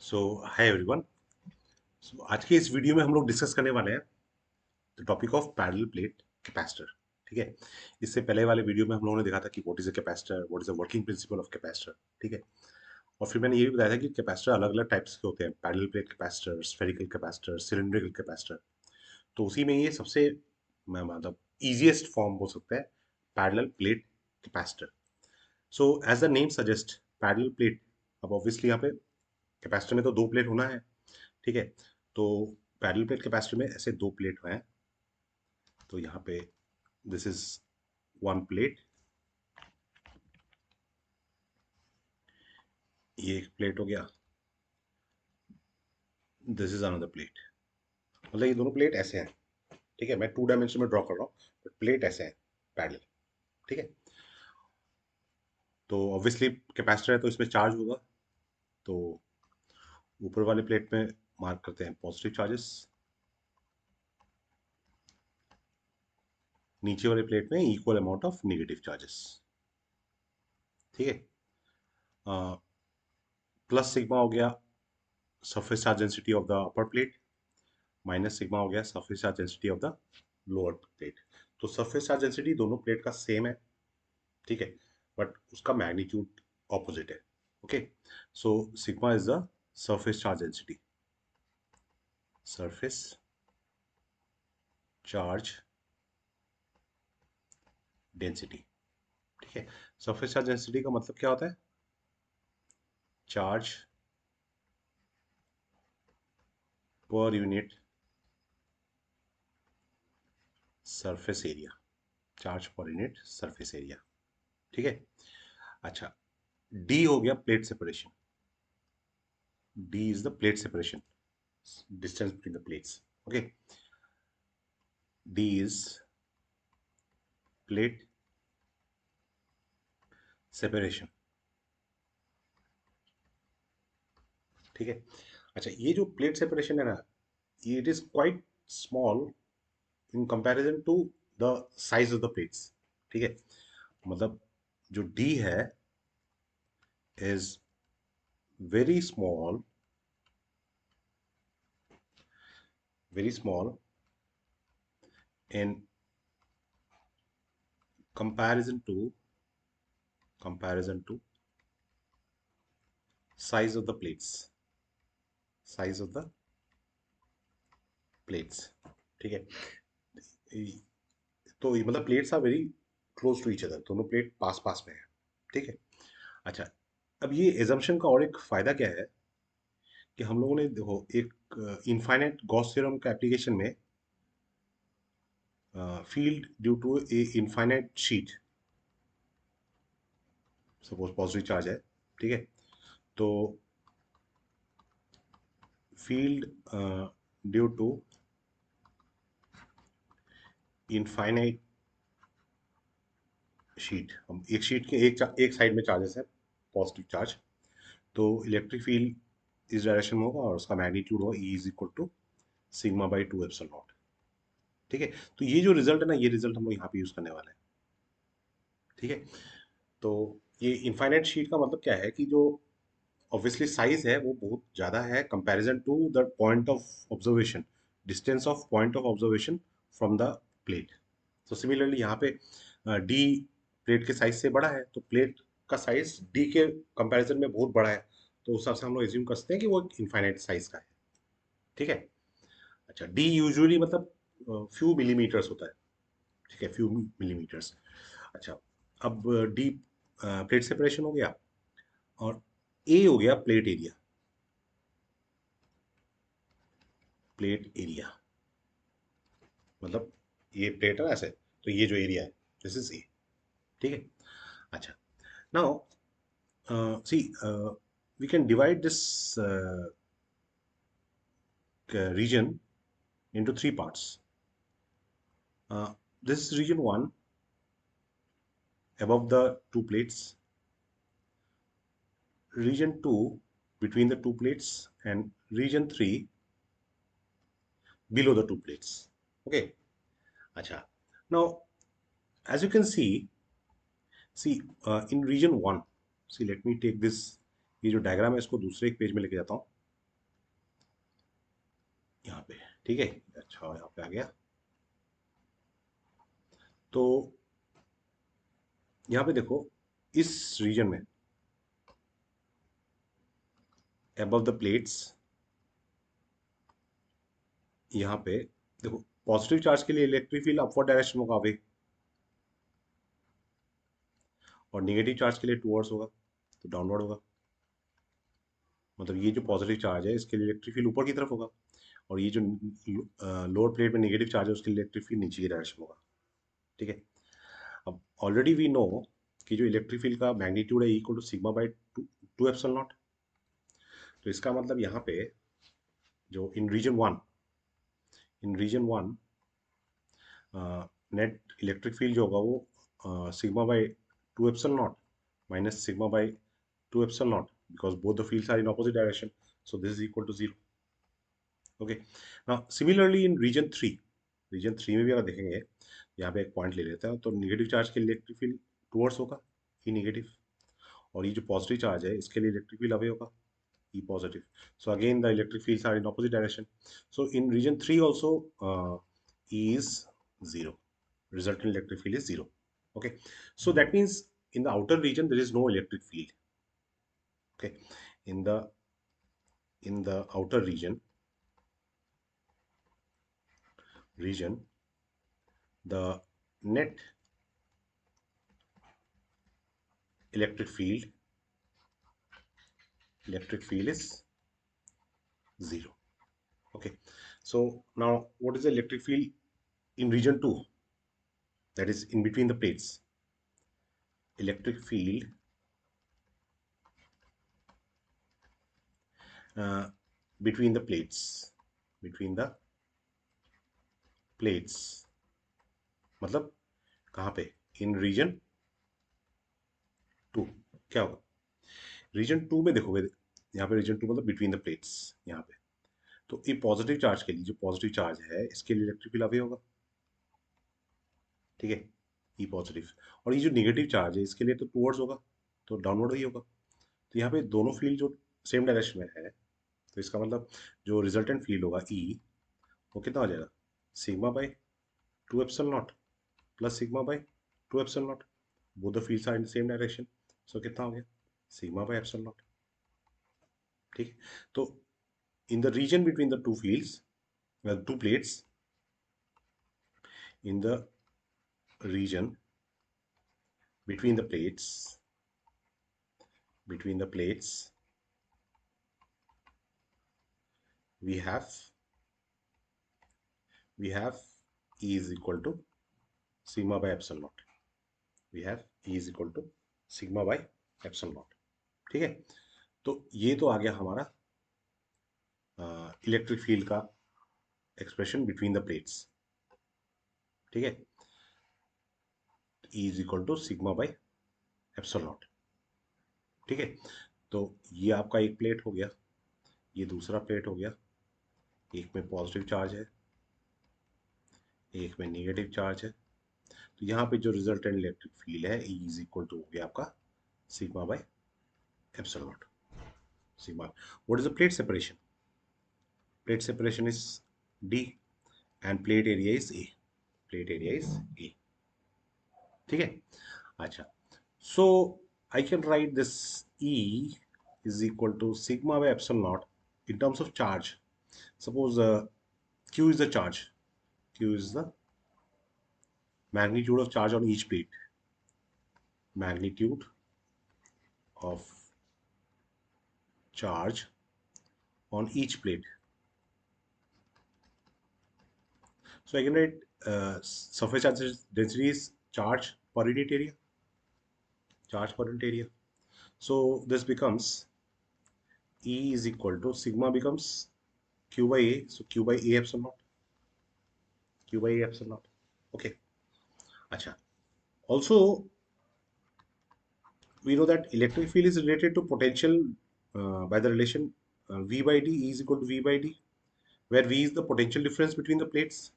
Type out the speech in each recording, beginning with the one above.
सो hi everyone. सो आज के इस वीडियो में हम लोग डिस्कस करने वाले हैं the topic of parallel plate capacitor. ठीक है। इससे पहले वाले वीडियो में हम लोगों ने देखा था कि what is a capacitor, what is the working principle of capacitor. ठीक है। और फिर मैंने ये भी बताया था कि कैपेसिटर अलग अलग टाइप्स के होते हैं, parallel plate capacitor, spherical capacitor, cylindrical capacitor. तो उसी में ये सबसे मतलब इजिएस्ट फॉर्म हो सकता है parallel plate capacitor. So as the name suggest parallel plate. अब ऑब्वियसली यहाँ पे कैपेसिटर में तो दो प्लेट होना है। ठीक है। तो पैरेलल प्लेट कैपेसिटर में ऐसे दो प्लेट हैं। तो यहाँ पे दिस इज वन प्लेट, ये एक प्लेट हो गया, दिस इज अनदर प्लेट। मतलब ये दोनों प्लेट ऐसे हैं। ठीक है, मैं टू डायमेंशन में ड्रॉ कर रहा हूँ बट प्लेट ऐसे हैं पैरेलल। ठीक है। तो ऑब्वियसली कैपेसिटर है तो इसमें चार्ज होगा। तो ऊपर वाले प्लेट में मार्क करते हैं पॉजिटिव चार्जेस, नीचे वाले प्लेट में equal amount of negative charges. ठीक है। प्लस सिग्मा हो गया surface charge density of the upper plate, minus sigma हो गया surface charge density of the lower plate. तो सरफेस चार्ज डेंसिटी दोनों प्लेट का सेम है। ठीक है। बट उसका मैग्नीट्यूड ऑपोजिट है। Okay. So sigma is the surface charge density, surface charge density. ठीक है। सरफेस चार्ज डेंसिटी का मतलब क्या होता है? Charge per unit surface area, charge per unit surface area. ठीक है। अच्छा, डी हो गया plate separation. D is the plate separation, distance between the plates. Okay, D is plate separation. ठीक है। अच्छा, ये जो प्लेट सेपरेशन है ना, ये it is quite small in comparison to the size of the plates. ठीक है। मतलब जो डी है is very small in comparison to size of the plates, size of the plates. ठीक है। तो ये मतलब plates are very close to each other, दोनों प्लेट पास पास में है। ठीक है। अच्छा, अब ये एजम्पशन का और एक फायदा क्या है कि हम लोगों ने देखो एक इनफाइनाइट गॉस थ्योरम का एप्लीकेशन में field due to a infinite sheet, suppose positive charge है। ठीक है। तो field due to infinite sheet, हम एक शीट के एक साइड में चार्जेस है पॉजिटिव चार्ज, तो इलेक्ट्रिक फील्ड इस डायरेक्शन में होगा और उसका मैग्नीट्यूड होगा E is equal to sigma by two epsilon naught. ठीक है। तो ये जो रिजल्ट है ना, ये रिजल्ट हम लोग यहाँ पे यूज करने वाले हैं। ठीक है। तो ये इनफाइनाइट शीट का मतलब क्या है कि जो ऑब्वियसली साइज है वो बहुत ज़्यादा है comparison to the point of observation, distance of point of observation from the plate. तो सिमिलरली यहाँ पे डी प्लेट के साइज से बड़ा है, तो प्लेट का साइज डी के कंपैरिजन में बहुत बड़ा है। तो उस हिसाब से हम लोग एज्यूम कर सकते हैं कि वो इनफाइनाइट साइज का है। ठीक है। अच्छा, डी यूजुअली मतलब फ्यू मिलीमीटर्स होता है। ठीक है, फ्यू मिलीमीटर्स। अच्छा, अब डी प्लेट सेपरेशन हो गया और ए हो गया प्लेट एरिया। प्लेट एरिया मतलब ये प्लेट है ना ऐसे, तो ये जो एरिया है दिस इज ए। ठीक है। अच्छा, now see we can divide this region into three parts. This is region 1 above the two plates, region 2 between the two plates, and region 3 below the two plates. Okay. Acha. Now, as you can see in region 1, see let me take this, ये जो diagram है इसको दूसरे एक page में लेके जाता हूँ। यहाँ पे, ठीक है। अच्छा, यहाँ पे आ गया। तो यहाँ पे देखो, इस रीजन में above the plates, यहाँ पे देखो, पॉजिटिव चार्ज के लिए इलेक्ट्रिक फील्ड अपवर्ड डायरेक्शन होगा वे, और नेगेटिव चार्ज के लिए टूवर्ड्स होगा, तो डाउनवर्ड होगा। मतलब ये जो पॉजिटिव चार्ज है इसके लिए इलेक्ट्रिक फील्ड ऊपर की तरफ होगा, और ये जो लोअर प्लेट में नेगेटिव चार्ज है उसके लिए इलेक्ट्रिक फील्ड नीचे की डायरेक्शन होगा, ठीक है। अब ऑलरेडी वी नो कि जो इलेक्ट्रिक फील्ड का मैग्नीट्यूड है equal to sigma by two epsilon naught. तो इसका मतलब यहाँ पे जो in region one net electric field जो होगा वो sigma by two epsilon naught minus sigma by two epsilon naught, because both the fields are in opposite direction, so this is equal to zero. Okay, now similarly in region three में भी अगर देखेंगे, यहाँ पे एक point ले लेते हैं, तो निगेटिव चार्ज के लिए इलेक्ट्रिक फील्ड टूवर्ड्स होगा, ई नेगेटिव, और ये जो पॉजिटिव चार्ज है इसके लिए इलेक्ट्रिक फील्ड अवे होगा, E positive. So again the electric fields are in opposite direction, so in region three also E is zero, resultant electric field is zero. Okay, so that means in the outer region there is no electric field. Okay, in the outer region, the net electric field is zero. Okay, so now what is the electric field in region 2, that is in between the plates? Electric field uh, between the plates मतलब कहाँ पे? इन reason 2 क्या होगा? Reason 2 में देखोगे, यहाँ पे reason 2 मतलब बिटवीन द प्लेट्स, यहाँ पे तो ये पॉजिटिव चार्ज के लिए, जो पॉजिटिव चार्ज है इसके लिए इलेक्ट्रिक फील्ड अवे होगा, ठीक है, ई पॉजिटिव। और ये जो नेगेटिव चार्ज है इसके लिए तो टूवर्ड्स होगा, तो डाउनवर्ड ही होगा। तो यहाँ पे दोनों फील्ड जो सेम डायरेक्शन में है, तो इसका मतलब जो रिजल्टेंट फील्ड होगा ई, वो कितना हो जाएगा? Sigma by two epsilon naught plus sigma by two epsilon naught, both the fields are in same direction, so कितना हो गया? सिग्मा बाई एप्सिलॉन नॉट, ठीक है। तो in the region between the two fields, two plates, in the region between the plates, we have E is equal to sigma by epsilon naught. We have E is equal to sigma by epsilon naught, ठीक है। तो ये तो आ गया हमारा electric field का expression between the plates, ठीक है। E is equal to sigma by epsilon naught, ठीक है। तो ये आपका एक प्लेट हो गया, ये दूसरा प्लेट हो गया, एक में पॉजिटिव चार्ज है, एक में नेगेटिव चार्ज है। तो यहाँ पे जो रिजल्टेंट इलेक्ट्रिक फील्ड है E इज इक्वल टू हो गया आपका sigma by epsilon naught. Sigma, what is the plate separation? Plate separation is D and plate area is A। Plate area is A, ठीक है। अच्छा, so I can write this E is equal to sigma by epsilon naught in terms of charge. Suppose Q is the charge, Q is the magnitude of charge on each plate, magnitude of charge on each plate. So I can write surface charge density is charge per unit area, charge per unit area. So this becomes E is equal to sigma becomes Q by A, so Q by A epsilon naught, Q by A epsilon naught. Okay. Acha. Also, we know that electric field is related to potential by the relation V by D, E is equal to V by D, where V is the potential difference between the plates.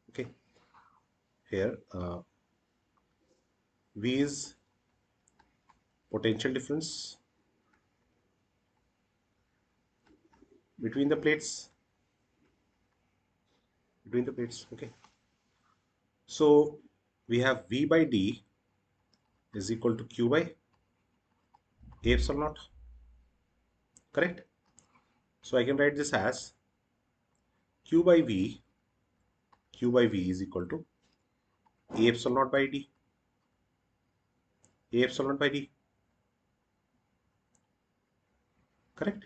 Okay. Here V is potential difference between the plates. between the plates. Okay, so we have V by D is equal to Q by A epsilon naught, correct? So I can write this as Q by V, Q by V is equal to A epsilon naught by D, A epsilon naught by D, correct?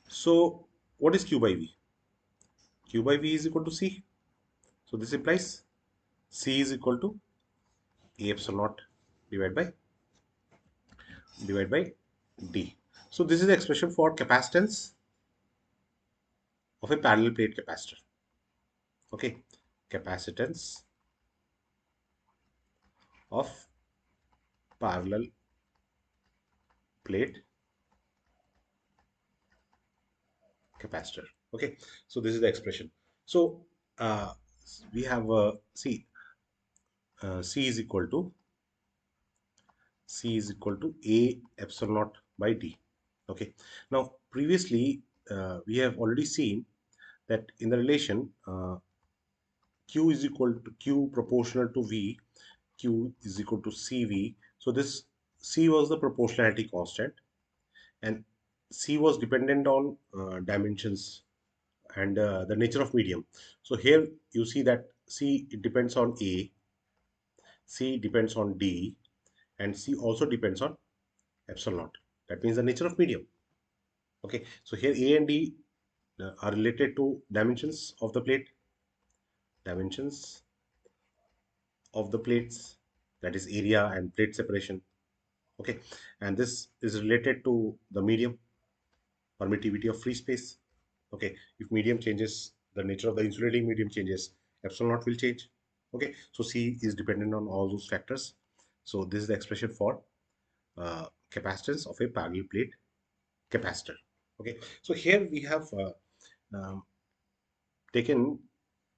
So what is Q by V? Q by V is equal to C. So this implies C is equal to A epsilon naught divided by D. So this is the expression for capacitance of a parallel plate capacitor. Okay, capacitance of parallel plate capacitor. Okay, so this is the expression. So uh, we have C is equal to A epsilon naught by D. Okay, now previously we have already seen that in the relation Q is equal to Q proportional to V, Q is equal to CV. So this C was the proportionality constant, and C was dependent on dimensions and the nature of medium. So here you see that C, it depends on A, C depends on D, and C also depends on epsilon naught. That means the nature of medium. Okay, so here A and D are related to dimensions of the plates, that is area and plate separation. Okay, and this is related to the medium, permittivity of free space. Okay, if medium changes, the nature of the insulating medium changes, epsilon naught will change. Okay, so C is dependent on all those factors. So this is the expression for capacitance of a parallel plate capacitor. Okay, so here we have um, taken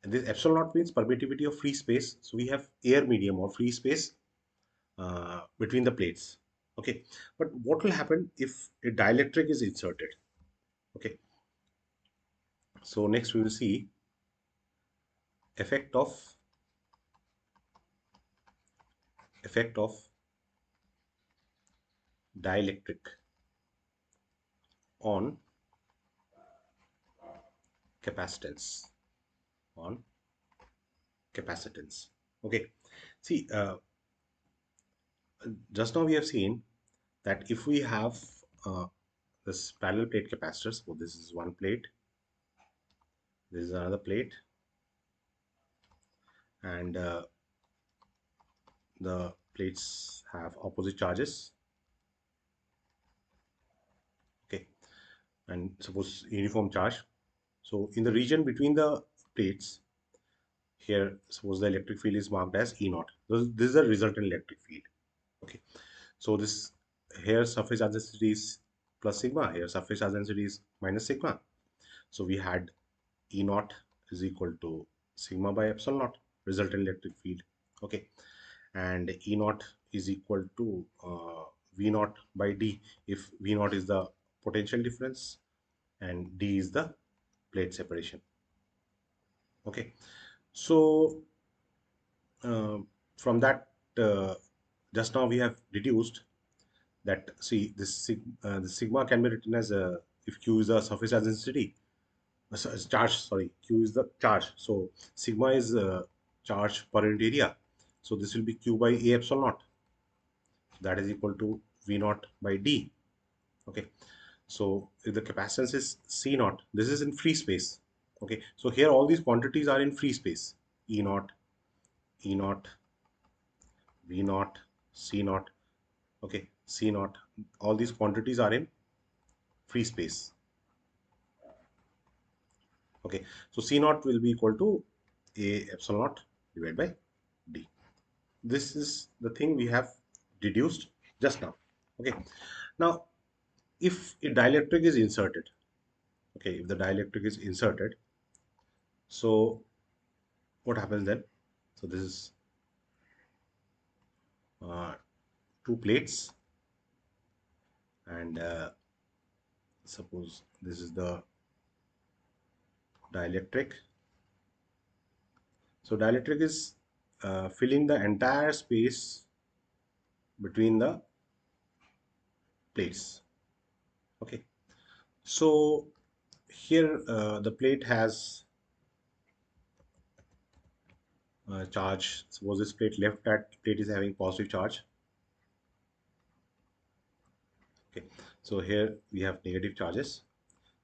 this epsilon naught means permittivity of free space. So we have air medium or free space between the plates. Okay, but what will happen if a dielectric is inserted? Okay, so next we will see effect of dielectric on capacitance on capacitance. Okay, see, just now we have seen that if we have this parallel plate capacitors, so this is one plate, this is another plate, and the plates have opposite charges. Okay, and suppose uniform charge. So in the region between the plates, here suppose the electric field is marked as E naught. This is the resultant electric field. Okay, so this here surface charge density is plus sigma, here surface charge density is minus sigma. So we had E naught is equal to sigma by epsilon naught, resultant electric field. Okay, and E naught is equal to V naught by D, if V naught is the potential difference and D is the plate separation. Okay, so uh, from that, just now we have deduced that, see, the sigma can be written as if Q is the surface charge density, charge, sorry, Q is the charge, so sigma is charge per unit area, so this will be Q by A epsilon naught, that is equal to V naught by D. Okay, so if the capacitance is C naught, this is in free space. Okay, so here all these quantities are in free space, E naught, E naught, V naught, C naught. Okay, C naught, all these quantities are in free space. Okay, so C naught will be equal to A epsilon naught divided by D. This is the thing we have deduced just now. Okay, now if a dielectric is inserted, okay, if the dielectric is inserted, so what happens then? So this is uh, two plates, and suppose this is the dielectric, So dielectric is filling the entire space between the plates. Okay, so here the plate has charge. Suppose this plate, left that plate is having positive charge. Okay, so here we have negative charges.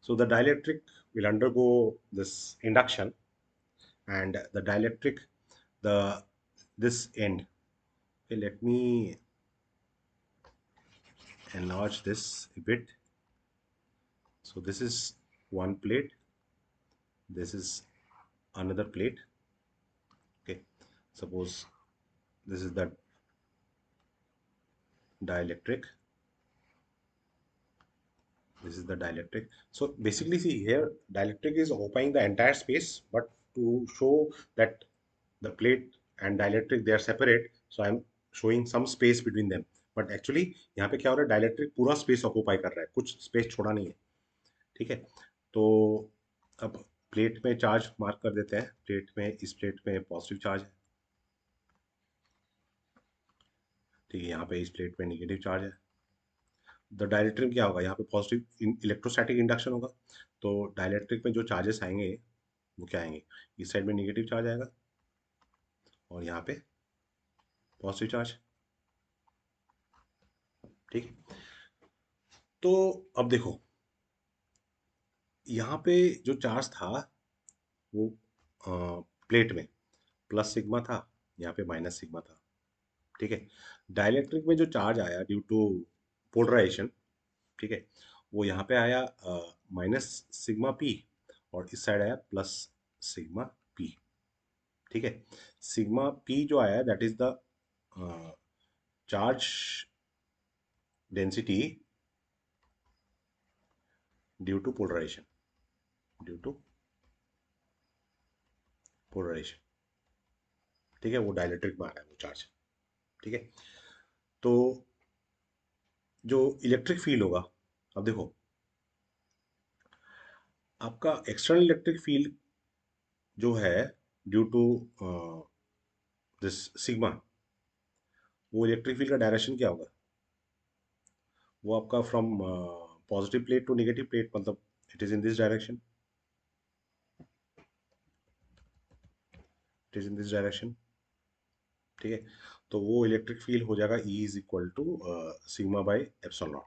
So the dielectric will undergo this induction, and the dielectric, the this end. Okay, let me enlarge this a bit. So this is one plate, this is another plate. Okay, suppose this is the dielectric, this is the dielectric. So basically, see here, dielectric is occupying the entire space, but to show that the plate and dielectric they are separate, so I'm showing some space between them. But actually यहाँ पे क्या हो रहा है, dielectric पूरा space occupy कर रहा है, कुछ स्पेस छोड़ा नहीं है. ठीक है, तो अब प्लेट में चार्ज मार्क कर देते हैं. प्लेट में, इस प्लेट में पॉजिटिव चार्ज है. ठीक है, यहाँ पे इस प्लेट में नेगेटिव चार्ज है. द डायलेक्ट्रिक में क्या होगा, यहाँ पे पॉजिटिव इलेक्ट्रोस्टैटिक इंडक्शन होगा. तो डायलेक्ट्रिक में जो चार्जेस आएंगे वो क्या आएंगे, इस साइड में नेगेटिव चार्ज आएगा और यहाँ पे पॉजिटिव चार्ज. ठीक है, तो अब देखो, यहाँ पे जो चार्ज था वो प्लेट में प्लस सिग्मा था, यहाँ पे माइनस सिग्मा था. ठीक है, डाइलेक्ट्रिक में जो चार्ज आया ड्यू टू पोलराइजेशन, ठीक है, वो यहाँ पे आया माइनस सिग्मा पी, और इस साइड आया प्लस सिग्मा पी. ठीक है, सिग्मा पी जो आया that is the charge density due to polarization, due to polarization. ठीक है, वो डाइलेक्ट्रिक में आ रहा है वो चार्ज. ठीक है, तो जो इलेक्ट्रिक फील्ड होगा, अब देखो आपका एक्सटर्नल इलेक्ट्रिक फील्ड जो है ड्यू टू दिस सिग्मा, वो इलेक्ट्रिक फील्ड का डायरेक्शन क्या होगा, वो आपका from positive plate to negative plate, मतलब it is in this direction, it is in this direction. ठीक है, तो वो इलेक्ट्रिक फील्ड हो जाएगा E is equal to sigma by epsilon naught.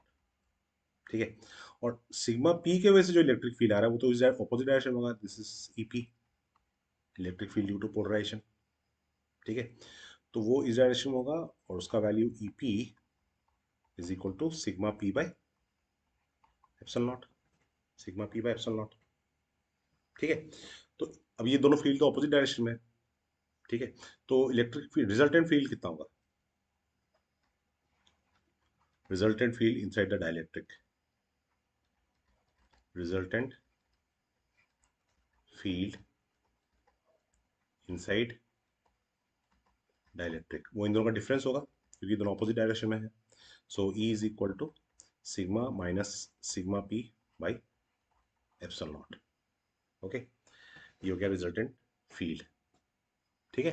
ठीक है, और सिग्मा पी के वजह से जो इलेक्ट्रिक फील्ड आ रहा है वो तो इस ऑपोजिट डायरेक्शन होगा. This is EP, electric field due to polarization. ठीक है, तो वो इस डायरेक्शन में होगा और उसका value EP is equal to sigma P by epsilon naught, sigma P by epsilon naught. ठीक है, तो अब ये दोनों फील्ड तो ऑपोजिट डायरेक्शन में है. ठीक है, तो इलेक्ट्रिक फील्ड, रिजल्टेंट फील्ड कितना होगा, resultant field inside the dielectric, resultant field inside dielectric, वो इन दोनों का डिफरेंस होगा क्योंकि दोनों ऑपोजिट डायरेक्शन में है. So E is equal to sigma minus sigma P by epsilon naught. Okay, ये हो गया रिजल्टेंट फील्ड. ठीक है,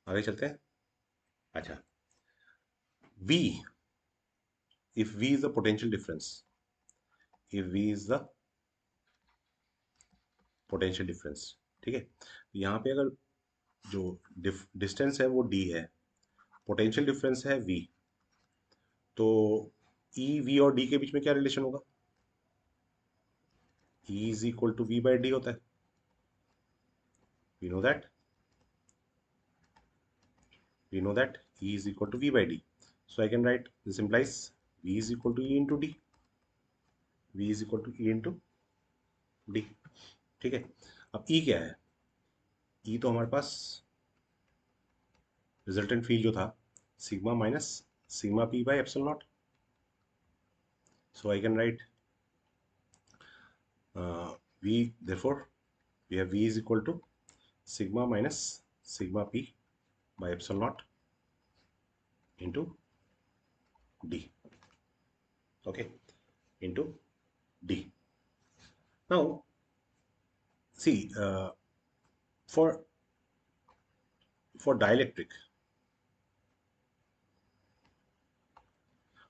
आगे चलते हैं. अच्छा, V, if V is the potential difference, if V is the potential difference, ठीक है, यहाँ पे अगर जो डिस्टेंस है वो D है, पोटेंशियल डिफरेंस है V, तो E V और D के बीच में क्या रिलेशन होगा, E is equal to V by D होता है. we know that we know that E is equal to V by D. So I can write, this implies V is equal to E into D, V is equal to E into D. ठीक है, अब E क्या है, E तो हमारे पास resultant field जो था sigma minus sigma P by epsilon not. So I can right V, therefore we have V is equal to sigma minus sigma p by epsilon naught into D. Okay, into D. Now see, for for dielectric,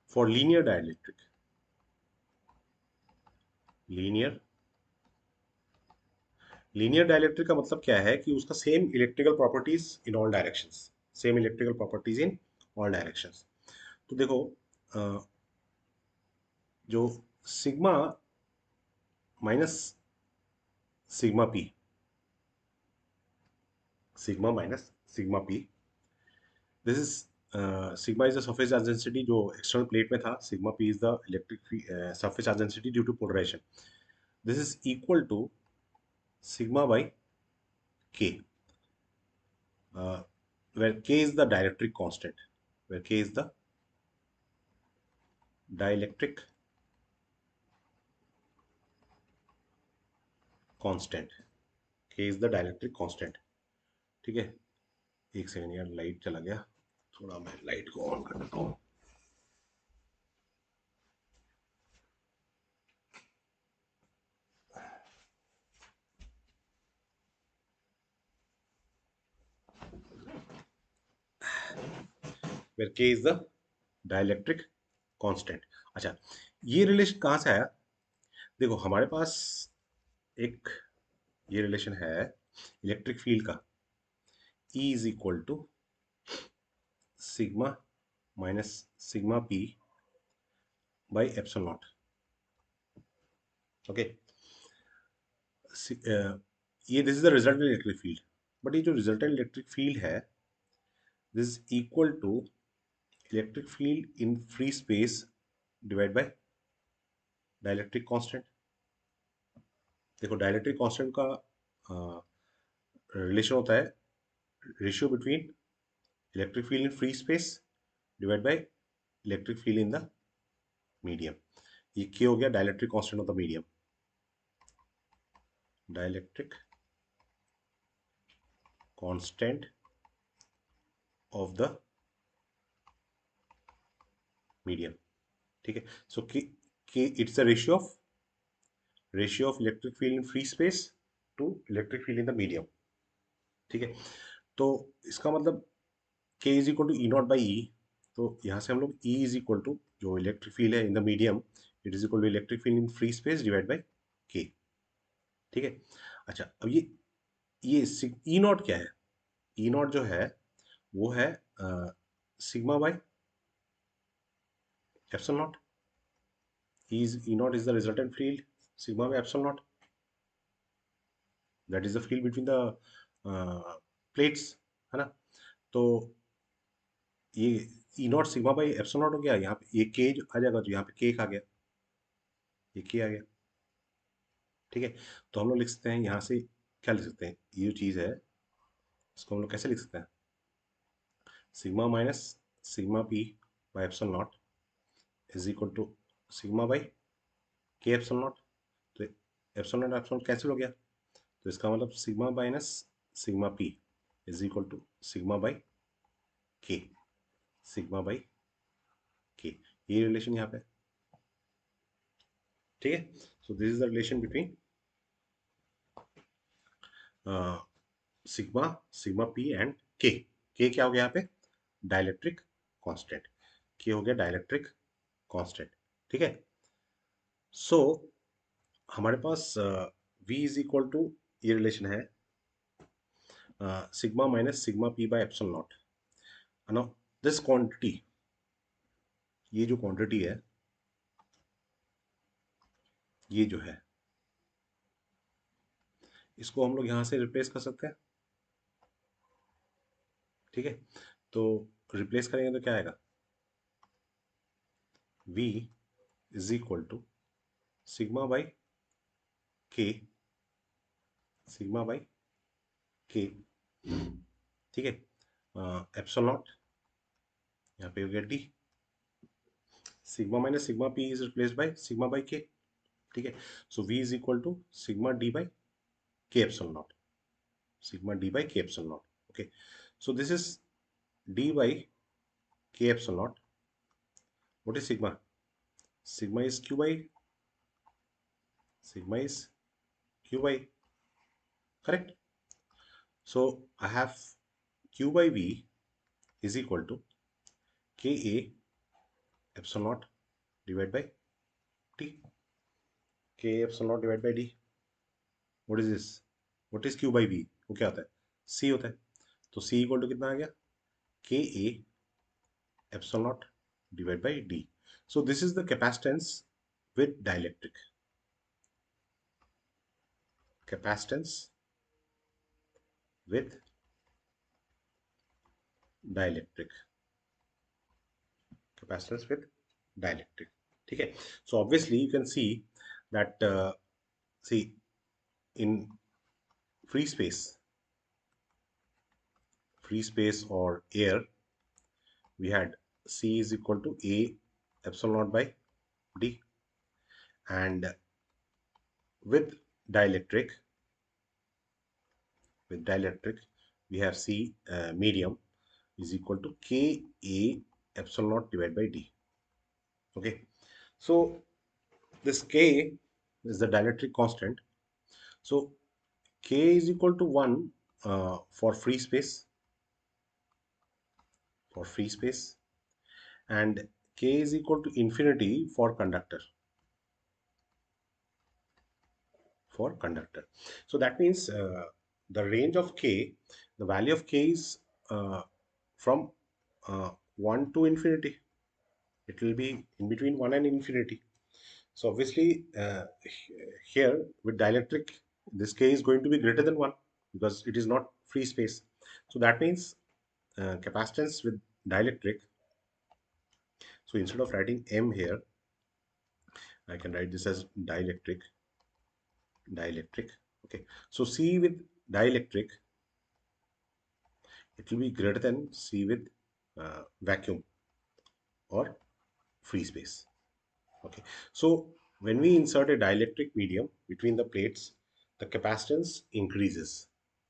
for linear dielectric, linear linear dielectric का मतलब क्या है कि उसका same electrical properties in all directions, same electrical properties in all directions. तो देखो, जो sigma minus sigma p, sigma minus sigma p, this is sigma is the surface charge density जो एक्सटर्नल प्लेट में था, sigma P is the electric surface charge density due to polarization. This is equal to sigma by k, where k is the dielectric constant, where k is the dielectric constant, k is the dielectric constant। ठीक है, एक second यार, light चला गया, थोड़ा मैं light को on कर देता हूँ। where k is the dielectric constant। अच्छा, ये रिलेशन कहाँ से आया? देखो हमारे पास एक ये रिलेशन है इलेक्ट्रिक फील्ड का, E is equal to sigma minus sigma P by epsilon naught. Okay, ये this is the resultant electric field, but ये जो रिजल्टेंट इलेक्ट्रिक फील्ड है, this is equal to electric field in free space divide by dielectric constant. देखो dielectric constant का relation होता है ratio between electric field in free space divide by electric field in the medium. ये क्या हो गया? Dielectric constant of the medium, dielectric constant of the medium. ठीक है, so k it's the ratio of electric field in free space to electric field in the medium. ठीक है, तो इसका मतलब k is equal to E naught by E. तो यहाँ से हम लोग E इज इक्वल टू जो इलेक्ट्रिक फील्ड है in the medium, it is equal to electric field in free space divide by k। ठीक है, अच्छा अब ये ई नॉट क्या है? ई नॉट जो है वो है sigma by epsilon naught. E naught is the resultant field sigma by epsilon naught, that is the field between the plates, है ना? तो ये E naught sigma by epsilon naught हो गया, यहाँ पे ये के आ जाएगा, तो यहाँ पे के आ गया, ये के आ गया। ठीक है, तो हम लोग लिख सकते हैं यहाँ से, क्या लिख सकते हैं? ये जो चीज़ है इसको हम लोग कैसे लिख सकते हैं? Sigma minus sigma P by epsilon naught is equal to sigma by के एप्सिलॉन नॉट। तो एप्सिलॉन नॉट एप्सिलॉन कैंसिल हो गया, तो इसका मतलब sigma minus sigma P is equal to sigma by के, सिग्मा बाई के, ये रिलेशन यहाँ पे। ठीक है, so this is the relation between sigma sigma P and K. K क्या हो गया यहाँ पे? Dielectric constant. के हो गया डाइलेक्ट्रिक कांस्टेंट। ठीक है, सो हमारे पास v इज इक्वल टू ये रिलेशन है sigma minus sigma P bye epsilon not. है ना? दिस क्वांटिटी, ये जो क्वांटिटी है, ये जो है, इसको हम लोग यहां से रिप्लेस कर सकते हैं। ठीक है, तो रिप्लेस करेंगे तो क्या आएगा? v is equal to sigma by के, सिग्मा बाई के। ठीक है, एप्सिलॉन नॉट यहाँ पे हो गया d, sigma minus sigma P is replaced by sigma by k. ठीक है, so v is equal to sigma d by के epsilon naught, sigma d by k epsilon naught। Okay, so this is d by k epsilon naught. What is sigma? Sigma is q by, sigma is q by, correct? So I have Q by V is equal to Ka epsilon naught divided by D. Ka epsilon naught divided by D. What is this? What is Q by V? वो क्या होता है? C होता है. तो C equal to कितना आ गया? Ka epsilon naught divided by D. So this is the capacitance with dielectric. Capacitance with dielectric. Capacitance with dielectric. ठीक है. So obviously you can see that see in free space or air, we had C is equal to A epsilon naught by D, and with dielectric we have C medium is equal to Ka epsilon naught divided by D. Okay, so this K is the dielectric constant. So K is equal to 1 for free space, and K is equal to infinity for conductor. So that means the range of K, the value of K is from 1 to infinity. It will be in between 1 and infinity. So obviously here with dielectric, this K is going to be greater than 1 because it is not free space. So that means capacitance with dielectric. So instead of writing M here, I can write this as dielectric. Okay, so C with dielectric, it will be greater than C with vacuum or free space. Okay, so when we insert a dielectric medium between the plates, the capacitance increases.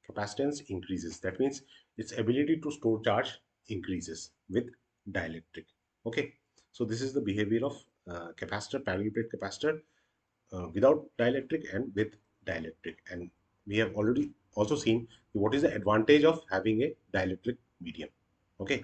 That means its ability to store charge increases with dielectric. Okay, so this is the behavior of capacitor, parallel plate capacitor, without dielectric and with dielectric. And we have already also seen what is the advantage of having a dielectric medium. Okay.